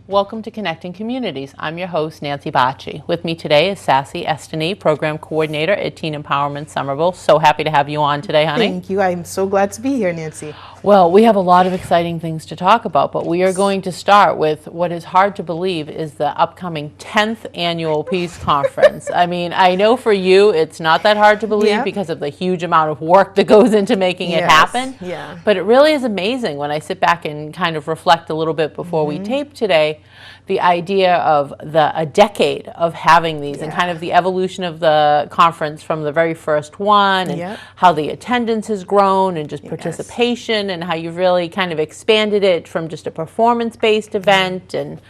Welcome to Connecting Communities. I'm your host, Nancy Bacci. With me today is Sassy, Estany, Program Coordinator at Teen Empowerment Somerville. So happy to have you on today, honey. Thank you. I'm so glad to be here, Nancy. Well, we have a lot of exciting things to talk about, but we are going to start with what is hard to believe is the upcoming 10th Annual Peace Conference. I mean, I know for you it's not that hard to believe because of the huge amount of work that goes into making it happen. Yeah. But it really is amazing when I sit back and kind of reflect a little bit before we tape today, the idea of a decade of having these and kind of the evolution of the conference from the very first one and how the attendance has grown and just participation and how you've really kind of expanded it from just a performance-based event, and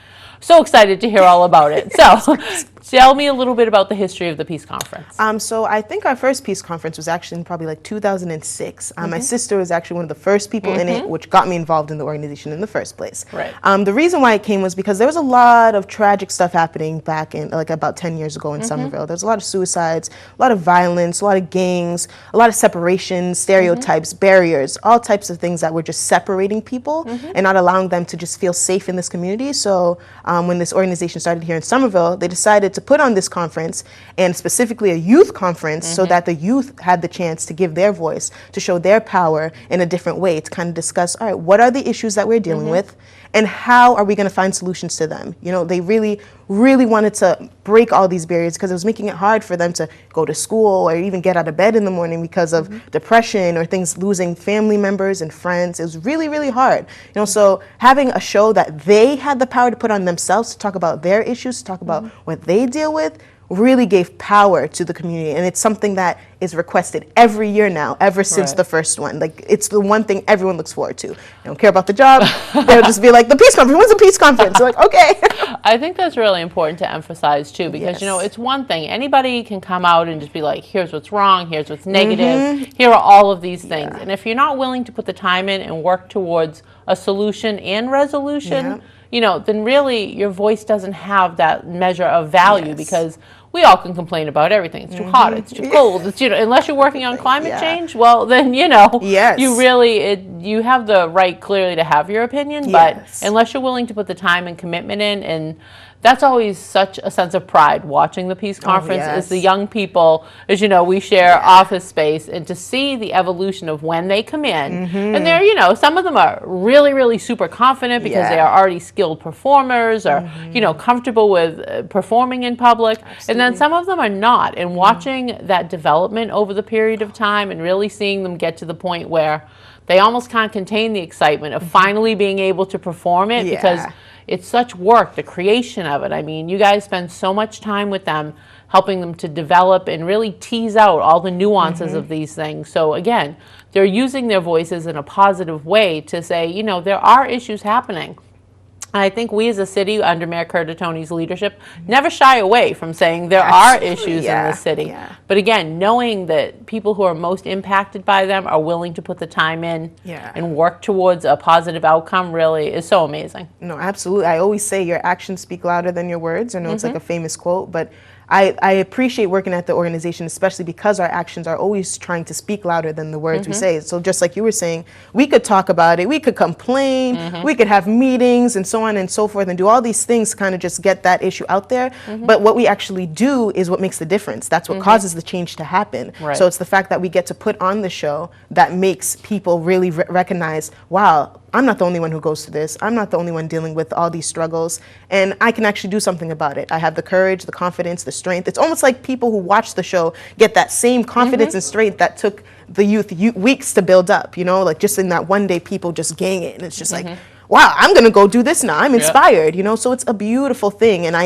so excited to hear all about it. So tell me a little bit about the history of the Peace Conference. So I think our first Peace Conference was actually in probably like 2006. My sister was actually one of the first people in it, which got me involved in the organization in the first place. Right. The reason why it came was because there was a lot of tragic stuff happening back in like about 10 years ago in Somerville. There was a lot of suicides, a lot of violence, a lot of gangs, a lot of separation, stereotypes, barriers, all types of things that were just separating people and not allowing them to just feel safe in this community. So when this organization started here in Somerville, they decided to put on this conference, and specifically a youth conference, so that the youth had the chance to give their voice, to show their power in a different way, to kind of discuss, all right, what are the issues that we're dealing with, and how are we going to find solutions to them? You know, they really, really wanted to break all these barriers because it was making it hard for them to go to school or even get out of bed in the morning because of depression or things, losing family members and friends. It was really, really hard. You know, so having a show that they had the power to put on themselves, to talk about their issues, to talk about what they deal with, really gave power to the community. And it's something that is requested every year now, ever since the first one. Like, it's the one thing everyone looks forward to. They don't care about the job. They'll just be like, the Peace Conference, when's the Peace Conference? They're like, okay. I think that's really important to emphasize too, because you know, it's one thing, anybody can come out and just be like, here's what's wrong, here's what's negative, here are all of these things. And if you're not willing to put the time in and work towards a solution and resolution, you know, then really your voice doesn't have that measure of value, because we all can complain about everything. It's too hot, it's too cold, it's, you know, unless you're working on climate change, well then, you know, you really, you have the right clearly to have your opinion, but unless you're willing to put the time and commitment in, and that's always such a sense of pride watching the Peace Conference is the young people, as you know, we share office space, and to see the evolution of when they come in, and they're, you know, some of them are really, really super confident because they are already skilled performers or, you know, comfortable with performing in public, and then some of them are not, and watching that development over the period of time and really seeing them get to the point where they almost can't contain the excitement of finally being able to perform it, because it's such work, the creation of it. I mean, you guys spend so much time with them, helping them to develop and really tease out all the nuances of these things. So again, they're using their voices in a positive way to say, you know, there are issues happening. And I think we as a city, under Mayor Curtatoni's leadership, never shy away from saying there are issues in the city. But again, knowing that people who are most impacted by them are willing to put the time in and work towards a positive outcome really is so amazing. No, absolutely. I always say your actions speak louder than your words. I know it's like a famous quote, but I appreciate working at the organization, especially because our actions are always trying to speak louder than the words we say. So just like you were saying, we could talk about it, we could complain, we could have meetings and so on and so forth and do all these things to kind of just get that issue out there. But what we actually do is what makes the difference. That's what causes the change to happen. So it's the fact that we get to put on the show that makes people really recognize, wow, I'm not the only one who goes through this. I'm not the only one dealing with all these struggles, and I can actually do something about it. I have the courage, the confidence, the strength. It's almost like people who watch the show get that same confidence and strength that took the youth weeks to build up, you know, like just in that one day people just gang it, and it's just like, wow, I'm gonna go do this now. I'm inspired, you know, so it's a beautiful thing. And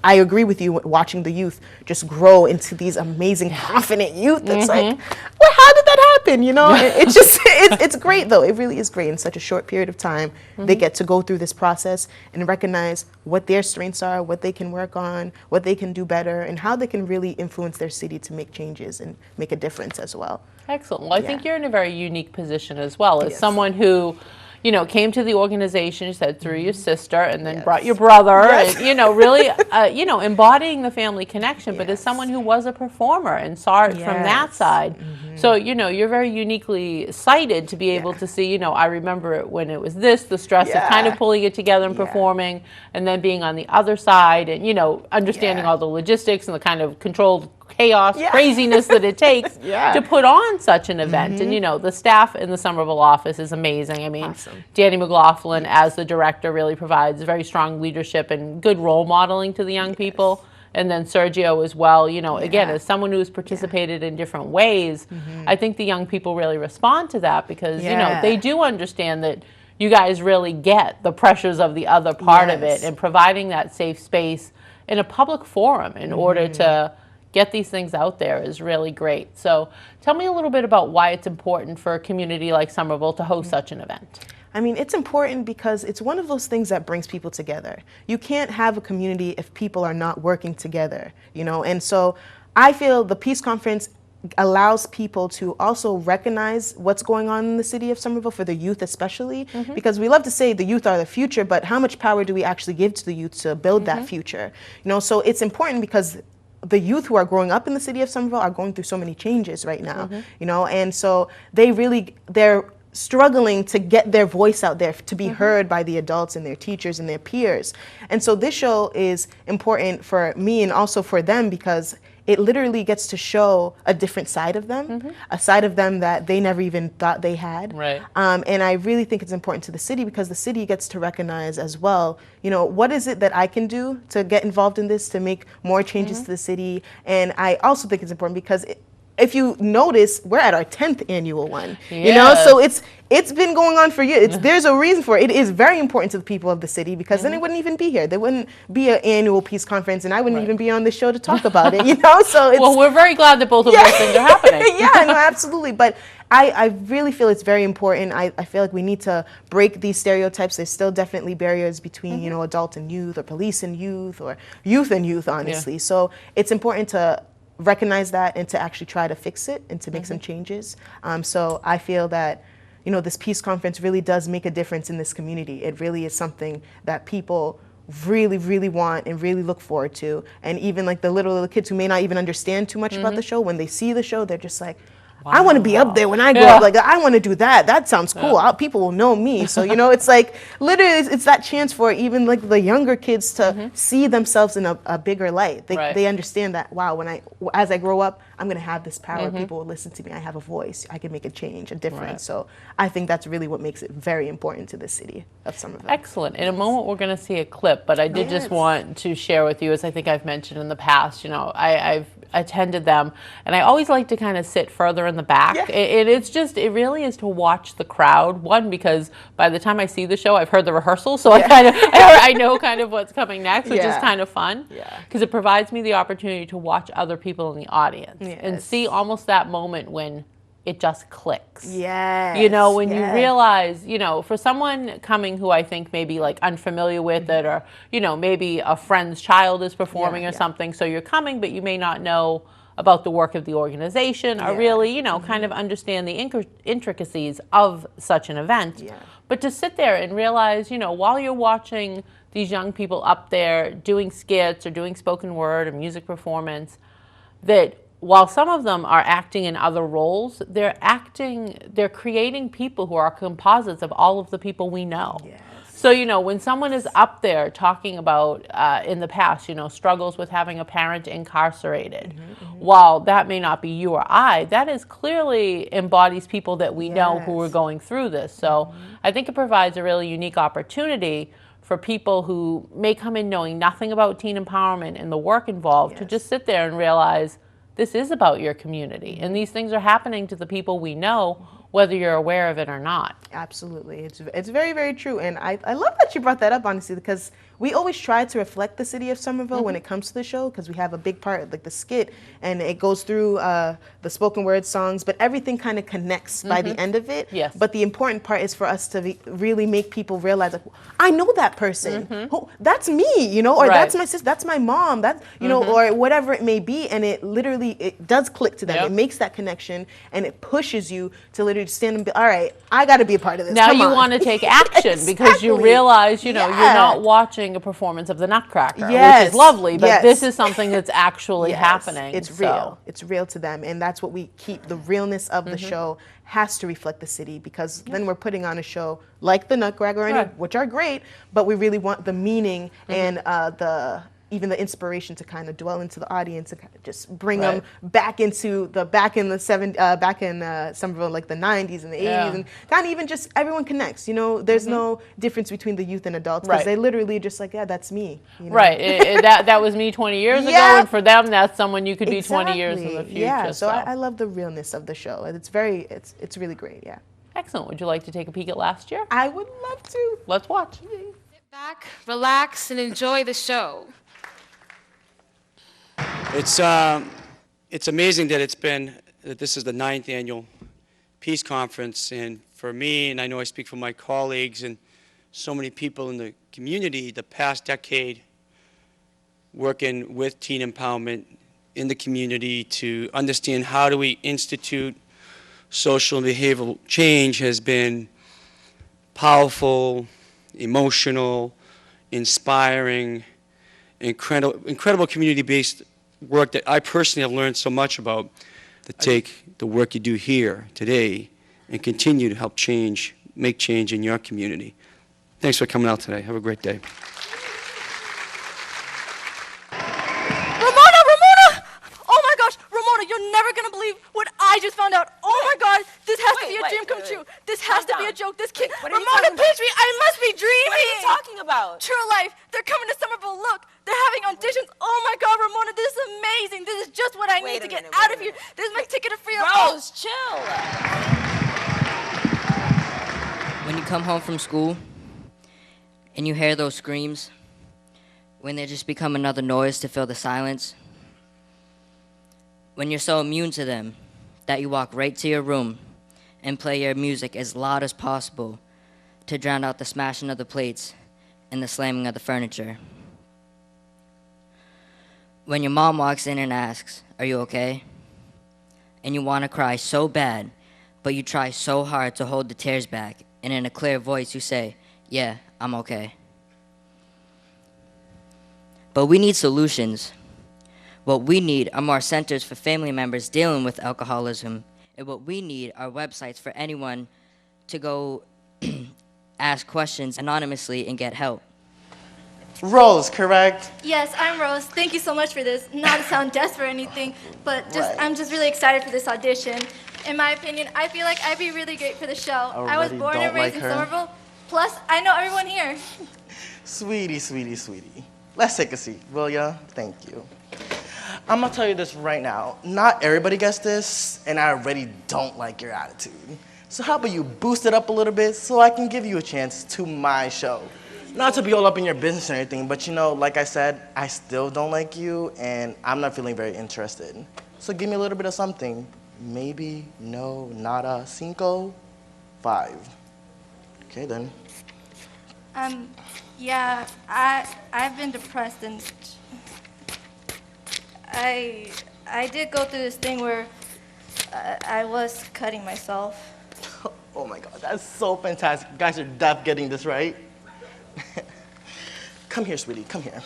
I agree with you watching the youth just grow into these amazing, confident youth. It's like, well, how did that happen? You know, it's just, it's great though. It really is great in such a short period of time. They get to go through this process and recognize what their strengths are, what they can work on, what they can do better, and how they can really influence their city to make changes and make a difference as well. Excellent. Well, I think you're in a very unique position as well as someone who, you know, came to the organization, you said, through your sister, and then brought your brother, and, you know, really, you know, embodying the family connection, but as someone who was a performer and saw it from that side. So, you know, you're very uniquely sighted to be able to see, you know, I remember it when it was this, the stress of kind of pulling it together and performing, and then being on the other side and, you know, understanding all the logistics and the kind of controlled chaos, craziness that it takes to put on such an event. And, you know, the staff in the Somerville office is amazing. I mean, Danny McLaughlin as the director really provides very strong leadership and good role modeling to the young people. And then Sergio as well, you know, again, as someone who's participated in different ways, I think the young people really respond to that because, you know, they do understand that you guys really get the pressures of the other part of it, and providing that safe space in a public forum in order to get these things out there is really great. So tell me a little bit about why it's important for a community like Somerville to host such an event. I mean, it's important because it's one of those things that brings people together. You can't have a community if people are not working together, you know? And so I feel the Peace Conference allows people to also recognize what's going on in the city of Somerville, for the youth especially, because we love to say the youth are the future, but how much power do we actually give to the youth to build that future? You know, so it's important because the youth who are growing up in the city of Somerville are going through so many changes right now, you know, and so they're struggling to get their voice out there, to be heard by the adults and their teachers and their peers. And so this show is important for me and also for them because it literally gets to show a different side of them, a side of them that they never even thought they had. Right. And I really think it's important to the city because the city gets to recognize as well, you know, what is it that I can do to get involved in this, to make more changes to the city. And I also think it's important because if you notice, we're at our 10th annual one, you know, so it's been going on for years. There's a reason for it. It is very important to the people of the city because then it wouldn't even be here. There wouldn't be an annual peace conference, and I wouldn't even be on this show to talk about it, you know? So it's, well, we're very glad that both of those things are happening. No, absolutely. But I really feel it's very important. I feel like we need to break these stereotypes. There's still definitely barriers between, you know, adult and youth, or police and youth, or youth and youth, honestly. So it's important to recognize that and to actually try to fix it and to make some changes. So I feel that, you know, this peace conference really does make a difference in this community. It really is something that people really, really want and really look forward to. And even like the little kids who may not even understand too much about the show, when they see the show, they're just like, I want to be up there when I grow up. Like, I want to do that. That sounds cool. People will know me. So, you know, it's like, literally, it's that chance for even like the younger kids to see themselves in a bigger light. They understand that, wow, as I grow up, I'm going to have this power. People will listen to me. I have a voice. I can make a change, a difference. So I think that's really what makes it very important to the city of Somerville. Excellent. In a moment, we're going to see a clip, but I did just want to share with you, as I think I've mentioned in the past, you know, I've attended them, and I always like to kind of sit further in the back. It really is to watch the crowd. One, because by the time I see the show, I've heard the rehearsal, so I know kind of what's coming next, which is kind of fun, because it provides me the opportunity to watch other people in the audience and see almost that moment when it just clicks. You know, when you realize, you know, for someone coming who I think maybe like unfamiliar with it, or, you know, maybe a friend's child is performing or something, so you're coming, but you may not know about the work of the organization or really, you know, kind of understand the intricacies of such an event. But to sit there and realize, you know, while you're watching these young people up there doing skits or doing spoken word or music performance, that while some of them are acting in other roles, they're creating people who are composites of all of the people we know. So, you know, when someone is up there talking about, in the past, you know, struggles with having a parent incarcerated, while that may not be you or I, that is clearly embodies people that we know who are going through this. So I think it provides a really unique opportunity for people who may come in knowing nothing about teen empowerment and the work involved to just sit there and realize, this is about your community, and these things are happening to the people we know, whether you're aware of it or not. Absolutely. It's very, very true. And I love that you brought that up, honestly, because we always try to reflect the city of Somerville when it comes to the show, because we have a big part, like the skit, and it goes through the spoken word songs, but everything kind of connects by the end of it. But the important part is for us to really make people realize, like, I know that person. That's me, you know, or that's my sister, that's my mom, that's, you know, or whatever it may be. And it literally, it does click to them. It makes that connection, and it pushes you to literally stand and be, all right, I got to be part of this. Now Come you on. want to take action because you Exactly. realize, you know, Yeah. you're not watching a performance of the Nutcracker, which Yes. is lovely, but Yes. this is something that's actually Yes, happening. it's so. real. It's real to them, and that's what we keep. The realness of the show has to reflect the city, because then we're putting on a show like the Nutcracker, Right. which are great, but we really want the meaning and even the inspiration to kind of dwell into the audience and kind of just bring them back in Somerville, like the 90s and the 80s, and kind of even just everyone connects. You know, there's no difference between the youth and adults, because they literally just like, yeah, that's me. You know? Right. That was me 20 years ago, and for them, that's someone you could be 20 years in the future. Yeah. So I love the realness of the show, and it's really great. Yeah. Excellent. Would you like to take a peek at last year? I would love to. Let's watch. Sit back, relax, and enjoy the show. It's amazing that this is the 9th annual Peace Conference, and for me, and I know I speak for my colleagues and so many people in the community, the past decade working with teen empowerment in the community to understand how do we institute social and behavioral change has been powerful, emotional, inspiring, incredible community-based work that I personally have learned so much about, to take the work you do here today and continue to help make change in your community. Thanks for coming out today. Have a great day. Ramona! Oh my gosh, Ramona, you're never gonna believe what I just found out. Oh my god, this has to be a dream come true. This has to be a joke. This kid, Ramona Petrie, I must be dreaming. What are you talking about? True life. They're coming to Somerville. Look, they're having auditions. Oh my god, Ramona, this is amazing. This is just what I need to get out of here. This is my ticket to freedom. Rose, chill. When you come home from school and you hear those screams, when they just become another noise to fill the silence, when you're so immune to them that you walk right to your room and play your music as loud as possible to drown out the smashing of the plates and the slamming of the furniture. When your mom walks in and asks, "Are you okay?" and you want to cry so bad, but you try so hard to hold the tears back, and in a clear voice you say, "Yeah, I'm okay." But we need solutions. What we need are more centers for family members dealing with alcoholism, and what we need are websites for anyone to go ask questions anonymously and get help. Rose, correct? Yes, I'm Rose. Thank you so much for this. Not to sound desperate or anything, but I'm just really excited for this audition. In my opinion, I feel like I'd be really great for the show. I was born and raised in Somerville. Plus, I know everyone here. Sweetie, sweetie, sweetie. Let's take a seat, will ya? Thank you. I'm gonna tell you this right now. Not everybody gets this, and I already don't like your attitude. So how about you boost it up a little bit so I can give you a chance to my show? Not to be all up in your business or anything, but you know, like I said, I still don't like you, and I'm not feeling very interested. So give me a little bit of something. Maybe, no, nada, cinco, 5. Okay, then. Yeah, I've been depressed, and I did go through this thing where I was cutting myself. Oh my God, that's so fantastic. You guys are deaf getting this right. Come here, sweetie, come here.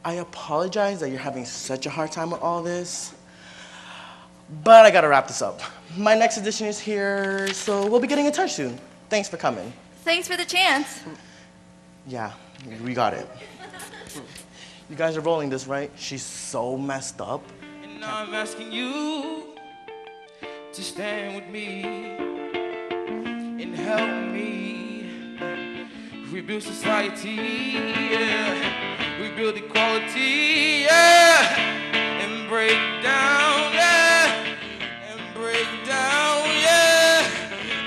I apologize that you're having such a hard time with all this, but I gotta wrap this up. My next edition is here, so we'll be getting in touch soon. Thanks for coming. Thanks for the chance. Yeah, we got it. You guys are rolling this, right? She's so messed up. And now I'm asking you to stand with me and help me rebuild society, yeah. Rebuild equality, yeah. And break down, yeah. And break down, yeah.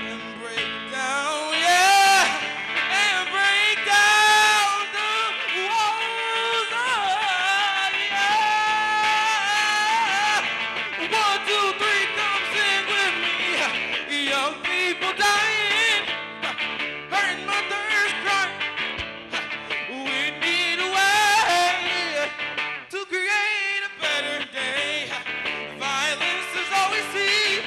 And break down, yeah. And break down the walls, yeah. 1, 2, 3, come sing with me. Young people dying, hurting mothers crying. We need a way to create a better day. Violence is all we see,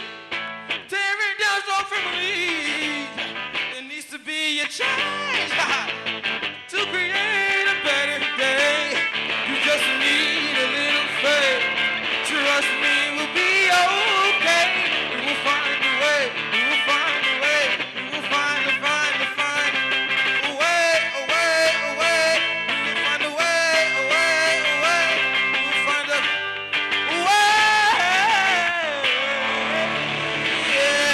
tearing down strong families. change to create a better day. You just need a little faith. Trust me, we'll be okay. We will find a way. We will find a way. We will find a way, a way. We will find a way, a way. We will find a way. Yeah.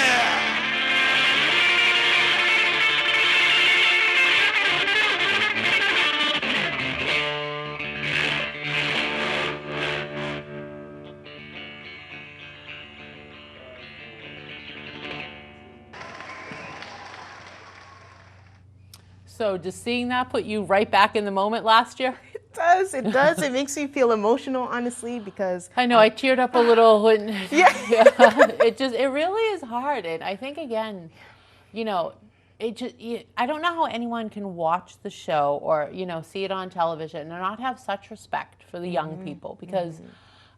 So just seeing that put you right back in the moment last year? It does. It does. It makes me feel emotional, honestly, because I know I teared up a little when Yeah. it really is hard. And I think again, you know, I don't know how anyone can watch the show or, you know, see it on television and not have such respect for the young people because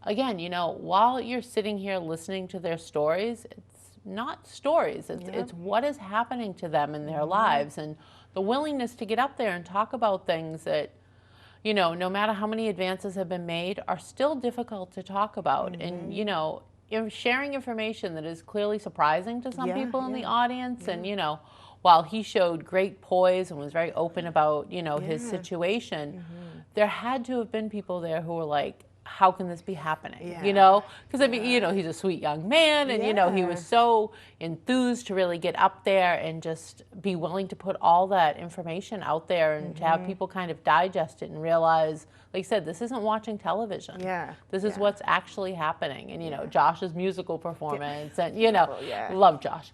again, you know, while you're sitting here listening to their stories, it's not stories. It's what is happening to them in their lives and the willingness to get up there and talk about things that, you know, no matter how many advances have been made, are still difficult to talk about. And, you know, sharing information that is clearly surprising to some people in the audience. And, you know, while he showed great poise and was very open about, you know, his situation, there had to have been people there who were like, how can this be happening? You know, because I mean, you know, he's a sweet young man and, you know, he was so enthused to really get up there and just be willing to put all that information out there and to have people kind of digest it and realize, like I said, this isn't watching television. This is what's actually happening. And, you know, Josh's musical performance and, you know, love Josh,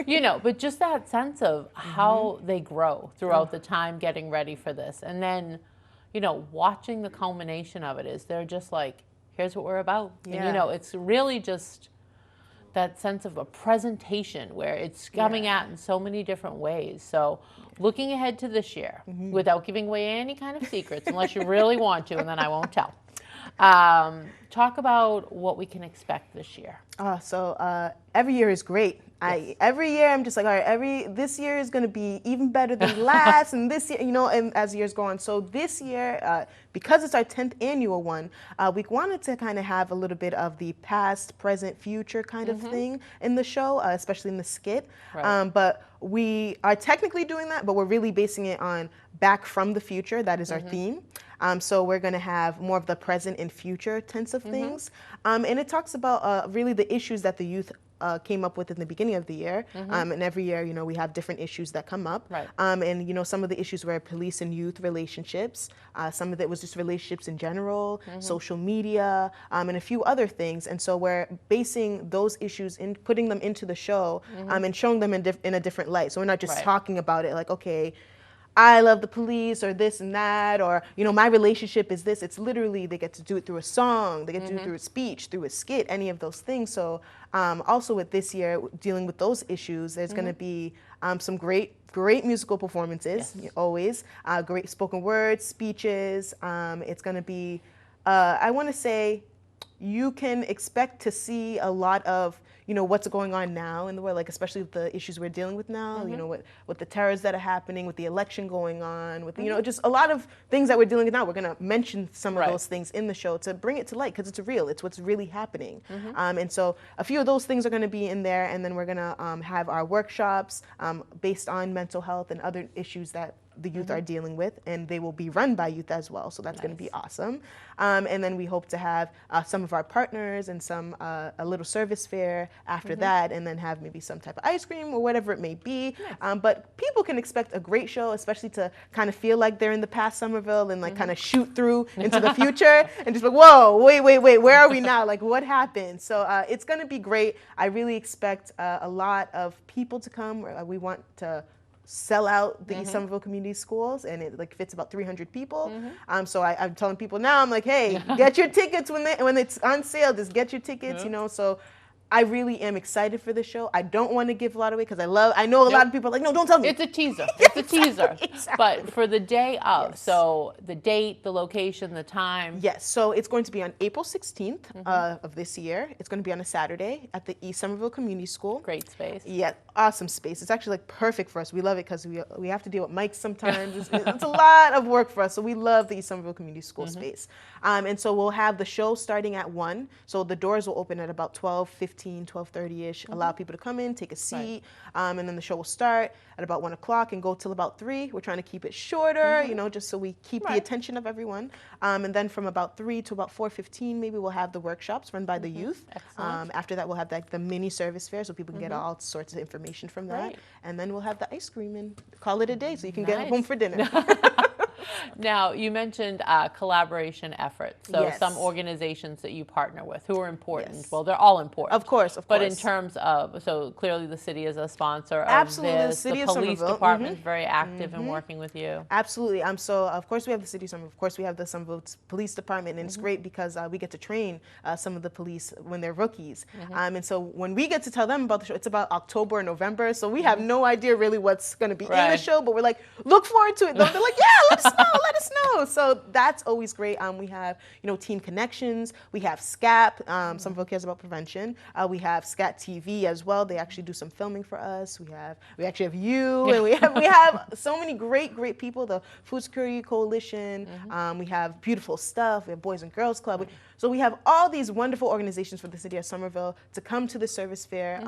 you know, but just that sense of how they grow throughout the time getting ready for this. And then, you know, watching the culmination of it is they're just like, here's what we're about. And, you know, it's really just that sense of a presentation where it's coming out in so many different ways. So looking ahead to this year, without giving away any kind of secrets, unless you really want to, and then I won't tell. Talk about what we can expect this year. So every year is great. Every year I'm just like, all right, this year is going to be even better than last, and this year, you know, and as years go on. So this year, because it's our 10th annual one, we wanted to kind of have a little bit of the past, present, future kind of thing in the show, especially in the skit. But we are technically doing that, but we're really basing it on back from the future. That is our theme. So we're going to have more of the present and future tense of things. And it talks about really the issues that the youth came up with in the beginning of the year. And every year, you know, we have different issues that come up. And, you know, some of the issues were police and youth relationships. Some of it was just relationships in general, social media, and a few other things. And so we're basing those issues in, putting them into the show and showing them in a different light. So we're not just talking about it like, okay, I love the police or this and that, or, you know, my relationship is this. It's literally, they get to do it through a song, they get to do it through a speech, through a skit, any of those things. So also with this year, dealing with those issues, there's going to be some great musical performances, always, great spoken words, speeches. It's going to be, I want to say, you can expect to see a lot of, you know, what's going on now in the world, like especially with the issues we're dealing with now, you know, with the terrors that are happening, with the election going on, with, you know, just a lot of things that we're dealing with now. We're going to mention some of those things in the show to bring it to light because it's real. It's what's really happening. And so a few of those things are going to be in there. And then we're going to have our workshops based on mental health and other issues that the youth are dealing with, and they will be run by youth as well. So that's going to be awesome. And then we hope to have some of our partners and some a little service fair after that, and then have maybe some type of ice cream or whatever it may be. But people can expect a great show, especially to kind of feel like they're in the past Somerville and like kind of shoot through into the future and just like, whoa, wait, where are we now? Like, what happened? So it's going to be great. I really expect a lot of people to come. We want to sell out the Somerville Community Schools, and it like fits about 300 people. So I'm telling people now, I'm like, hey, get your tickets when it's on sale. Just get your tickets, you know. So I really am excited for the show. I don't want to give a lot away because I know a lot of people are like, no, don't tell me. It's a teaser. It's a teaser. Exactly. But for the day of, Yes. so the date, the location, the time. Yes, so it's going to be on April 16th of this year. It's going to be on a Saturday at the East Somerville Community School. Great space. Yeah, awesome space. It's actually like perfect for us. We love it because we have to deal with mics sometimes. It's a lot of work for us, so we love the East Somerville Community School space. And so we'll have the show starting at 1. So the doors will open at about 12:15, 12:30ish. Allow people to come in, take a seat, and then the show will start at about 1 o'clock and go till about 3. We're trying to keep it shorter, you know, just so we keep the attention of everyone. And then from about 3 to about 4:15, maybe we'll have the workshops run by the youth. After that, we'll have like the mini service fair, so people can get all sorts of information from that. Right. And then we'll have the ice cream and call it a day, so you can get Nice. home for dinner. Now, you mentioned collaboration efforts. So Yes. some organizations that you partner with who are important. Yes. Well, they're all important. Of course, of But course. in terms of, so clearly the city is a sponsor of Absolutely, the this. city the of police Somerville. department is very active in working with you. Absolutely. So of course we have the city of Somerville. Of course we have the Somerville Police Department, and it's great because we get to train some of the police when they're rookies. And so when we get to tell them about the show, it's about October or November. So we have no idea really what's going to be in the Right. show, but we're like, look forward to it. They're like, yeah, let us know, let us know. So that's always great. We have, you know, Teen Connections. We have SCAP. Somerville Cares About Prevention. We have SCAT TV as well. They actually do some filming for us. We actually have you, and we have so many great people. The Food Security Coalition. We have Beautiful Stuff. We have Boys and Girls Club. So we have all these wonderful organizations for the city of Somerville to come to the service fair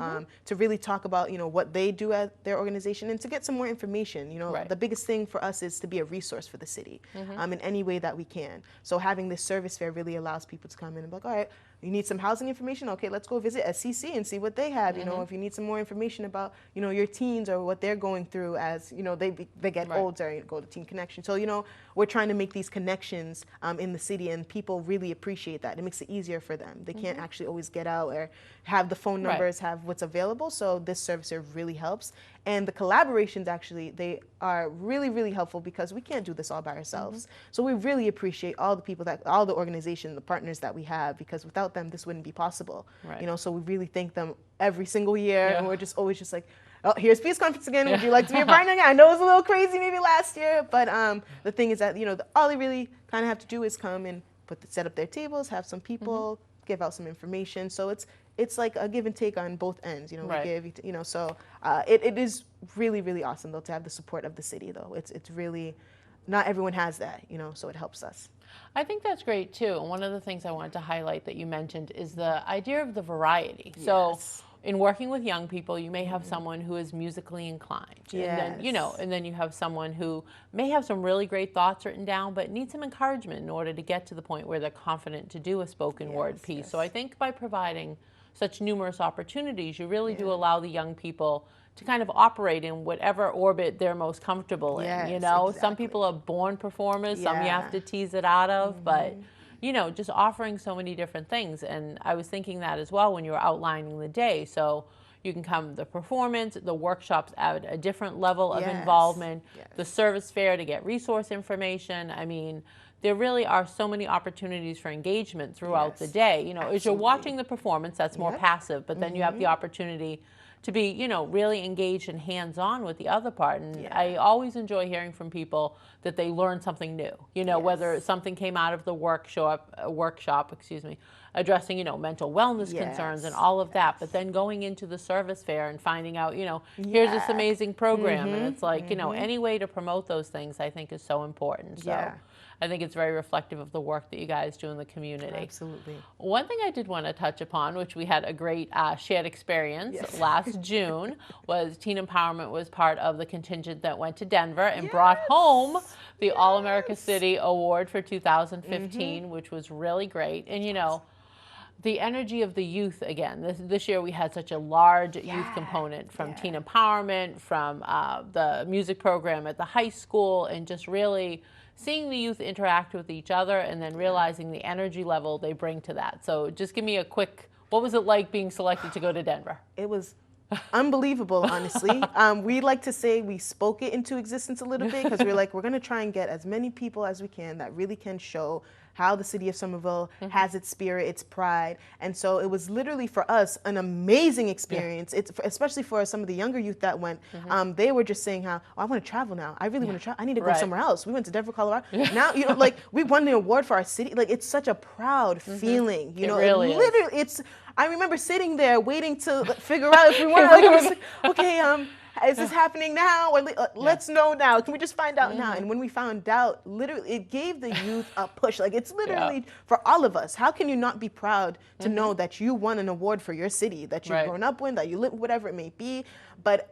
to really talk about, you know, what they do at their organization and to get some more information. You know, Right. the biggest thing for us is to be a resource for the city in any way that we can. So having this service fair really allows people to come in and be like, all right, you need some housing information? Okay, let's go visit SCC and see what they have. You know, if you need some more information about, you know, your teens or what they're going through as, you know, they get Right. older, you go to Teen Connection. So, you know, we're trying to make these connections in the city, and people really appreciate that. It makes it easier for them. They can't actually always get out or have the phone Right. numbers, have what's available. So this service here really helps. And the collaborations, actually, they are really helpful because we can't do this all by ourselves. So we really appreciate all the people all the organizations, the partners that we have, because without them, this wouldn't be possible. Right. You know, so we really thank them every single year. Yeah. And we're just always just like, oh, here's Peace Conference again. Would you like to be a partner again? I know it was a little crazy maybe last year, but the thing is that, you know, all they really kind of have to do is come and set up their tables, have some people, give out some information. So it's like a give and take on both ends. You know, Right. we give, you know, so it is really awesome though to have the support of the city though. It's really, not everyone has that, you know, so it helps us. I think that's great too. And one of the things I wanted to highlight that you mentioned is the idea of the variety. So Yes. in working with young people, you may have someone who is musically inclined. And then, you know, Yes. and then you have someone who may have some really great thoughts written down, but needs some encouragement in order to get to the point where they're confident to do a spoken word piece. So I think by providing such numerous opportunities, you really do allow the young people to kind of operate in whatever orbit they're most comfortable in. You Yes, know, some exactly. people are born performers, some you Yeah. have to tease it out of, but you know, just offering so many different things. And I was thinking that as well when you were outlining the day. So you can come the performance, the workshops at a different level of Yes, involvement, yes. the service fair to get resource information. I mean, there really are so many opportunities for engagement throughout the Yes, day. You know, as you're absolutely. watching the performance, that's more Yep. passive, but then you have the opportunity to be, you know, really engaged and hands-on with the other part. And I always enjoy hearing from people that they learned something new, you know, whether something came out of the workshop, addressing, you know, mental wellness concerns and all of that, but then going into the service fair and finding out, you know, here's this amazing program. And it's like, you know, any way to promote those things I think is so important. So Yeah. I think it's very reflective of the work that you guys do in the community. Absolutely. One thing I did want to touch upon, which we had a great shared experience Yes. last June, was Teen Empowerment was part of the contingent that went to Denver and brought home the All-America City Award for 2015, which was really great. And, you know, the energy of the youth again. This year we had such a large youth component from Teen Empowerment, from the music program at the high school, and just really seeing the youth interact with each other and then realizing the energy level they bring to that. So just give me a quick, what was it like being selected to go to Denver? It was unbelievable, honestly. We like to say we spoke it into existence a little bit because we're like, we're going to try and get as many people as we can that really can show how the city of Somerville has its spirit, its pride. And so it was literally for us an amazing experience. It's especially for some of the younger youth that went. They were just saying how, oh, I want to travel now. I really want to travel. I need to go somewhere else. We went to Denver, Colorado. Now, you know, like we won the award for our city. Like it's such a proud feeling. You know, really literally, it's. I remember sitting there waiting to figure out if we won. Like, it was like, okay, is this happening now? Or let's know now. Can we just find out now? And when we found out, literally, it gave the youth a push. Like it's literally for all of us. How can you not be proud to know that you won an award for your city, that you've grown up with, that you live, whatever it may be? But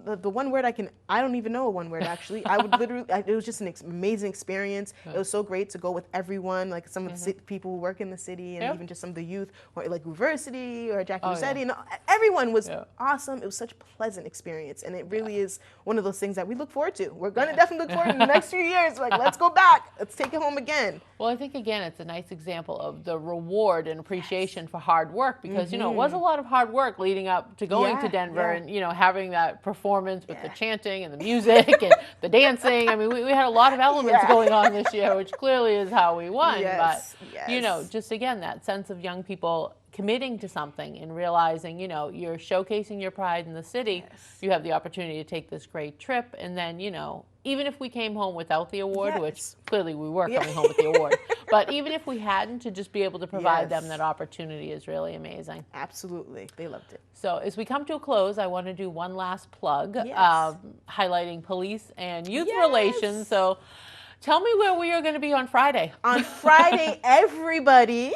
the one word I don't even know a one word actually. I would literally, it was just an amazing experience. It was so great to go with everyone, like some of the people who work in the city and even just some of the youth, or like University or Jackie Rossetti, and everyone was awesome. It was such a pleasant experience, and it really is one of those things that we look forward to. We're gonna definitely look forward in the next few years. Like, let's go back, let's take it home again. Well, I think again, it's a nice example of the reward and appreciation for hard work, because you know it was a lot of hard work leading up to going to Denver and you know having that performance with the chanting and the music and the dancing. I mean, we had a lot of elements going on this year, which clearly is how we won. But you know, just again, that sense of young people committing to something and realizing, you know, you're showcasing your pride in the city. You have the opportunity to take this great trip, and then, you know, even if we came home without the award, which clearly we were coming home with the award, but even if we hadn't, to just be able to provide them that opportunity is really amazing. Absolutely. They loved it. So as we come to a close, I want to do one last plug, highlighting police and youth relations. So tell me where we are going to be on Friday. On Friday, everybody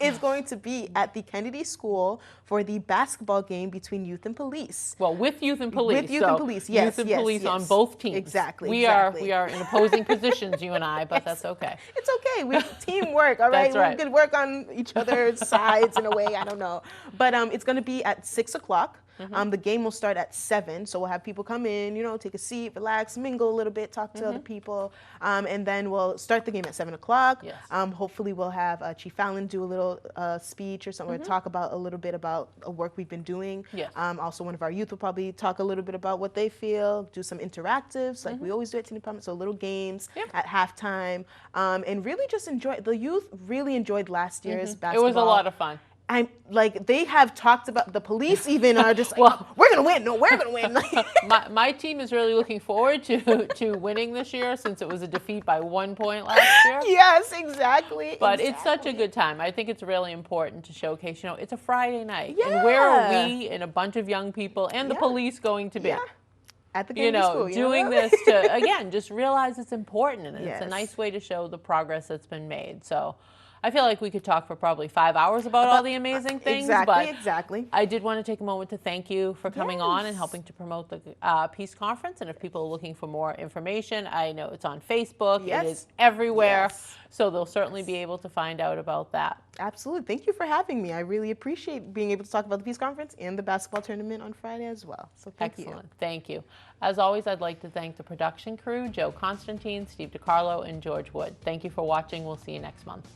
is going to be at the Kennedy School for the basketball game between youth and police. Well, with youth and police. With youth and police, yes. Youth and police on both teams. Exactly. We are in opposing positions, you and I, but that's okay. It's okay. We teamwork, all right? That's right. We can work on each other's sides in a way, I don't know. But it's going to be at 6 o'clock. The game will start at 7, so we'll have people come in, you know, take a seat, relax, mingle a little bit, talk to other people, and then we'll start the game at 7 o'clock. Yes. Hopefully we'll have Chief Fallon do a little speech or something, or talk about a little bit about a work we've been doing. Yes. Also, one of our youth will probably talk a little bit about what they feel, do some interactives, like we always do at Teen Department, so little games at halftime, and really just enjoy. The youth really enjoyed last year's basketball. It was a lot of fun. I'm like, they have talked about, the police even are just like, well, we're going to win. No, we're going to win. my team is really looking forward to winning this year, since it was a defeat by 1 point last year. Yes, exactly. But it's such a good time. I think it's really important to showcase, you know, it's a Friday night. And where are we and a bunch of young people and the police going to be? At the Kennedy School, doing this to, again, just realize it's important, and it's a nice way to show the progress that's been made. So I feel like we could talk for probably 5 hours about all the amazing things. Exactly. I did want to take a moment to thank you for coming on and helping to promote the Peace Conference. And if people are looking for more information, I know it's on Facebook. It is everywhere. So they'll certainly be able to find out about that. Absolutely. Thank you for having me. I really appreciate being able to talk about the Peace Conference and the basketball tournament on Friday as well. So thank you. Excellent. Thank you. As always, I'd like to thank the production crew, Joe Constantine, Steve DiCarlo, and George Wood. Thank you for watching. We'll see you next month.